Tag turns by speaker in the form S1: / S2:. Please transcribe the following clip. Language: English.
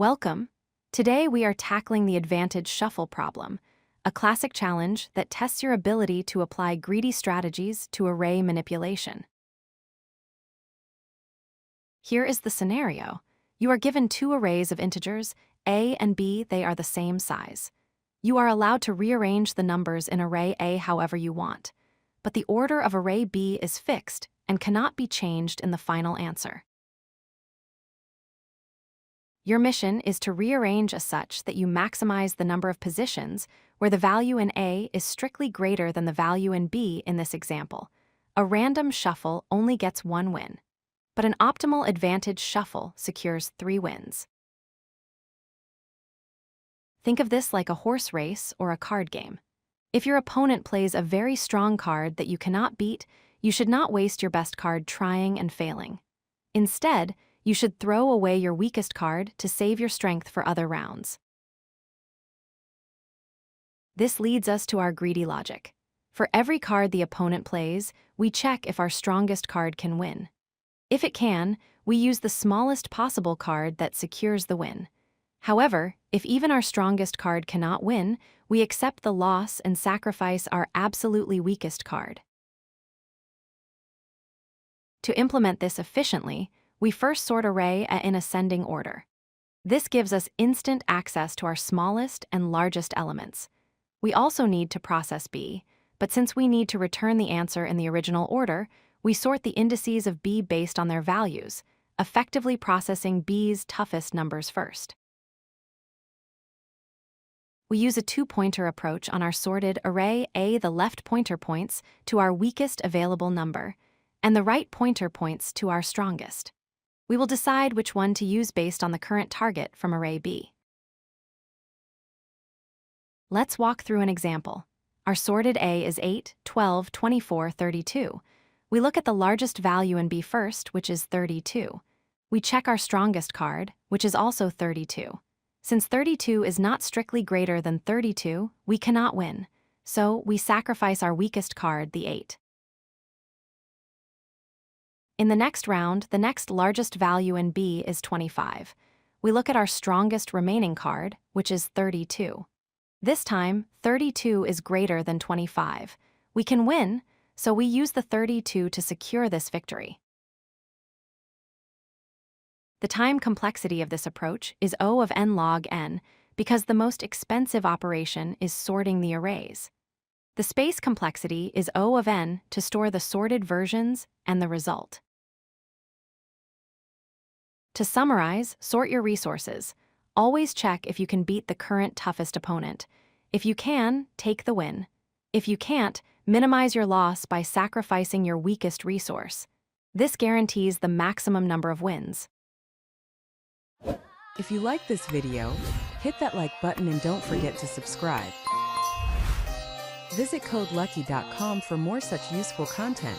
S1: Welcome. Today we are tackling the advantage shuffle problem, a classic challenge that tests your ability to apply greedy strategies to array manipulation. Here is the scenario. You are given two arrays of integers, A and B. They are the same size. You are allowed to rearrange the numbers in array A however you want, but the order of array B is fixed and cannot be changed in the final answer. Your mission is to rearrange as such that you maximize the number of positions where the value in A is strictly greater than the value in B in this example. A random shuffle only gets one win, but an optimal advantage shuffle secures 3 wins. Think of this like a horse race or a card game. If your opponent plays a very strong card that you cannot beat, you should not waste your best card trying and failing. Instead, you should throw away your weakest card to save your strength for other rounds. This leads us to our greedy logic. For every card the opponent plays, we check if our strongest card can win. If it can, we use the smallest possible card that secures the win. However, if even our strongest card cannot win, we accept the loss and sacrifice our absolutely weakest card. To implement this efficiently, we first sort array in ascending order. This gives us instant access to our smallest and largest elements. We also need to process B, but since we need to return the answer in the original order, we sort the indices of B based on their values, effectively processing B's toughest numbers first. We use a two-pointer approach on our sorted array A. The left pointer points to our weakest available number, and the right pointer points to our strongest. We will decide which one to use based on the current target from array B. Let's walk through an example. Our sorted A is 8, 12, 24, 32. We look at the largest value in B first, which is 32. We check our strongest card, which is also 32. Since 32 is not strictly greater than 32, we cannot win, so we sacrifice our weakest card, the 8. In the next round, the next largest value in B is 25. We look at our strongest remaining card, which is 32. This time, 32 is greater than 25. We can win, so we use the 32 to secure this victory. The time complexity of this approach is O of n log n because the most expensive operation is sorting the arrays. The space complexity is O of n to store the sorted versions and the result. To summarize, sort your resources. Always check if you can beat the current toughest opponent. If you can, take the win. If you can't, minimize your loss by sacrificing your weakest resource. This guarantees the maximum number of wins.
S2: If you like this video, hit that like button and don't forget to subscribe. Visit codelucky.com for more such useful content.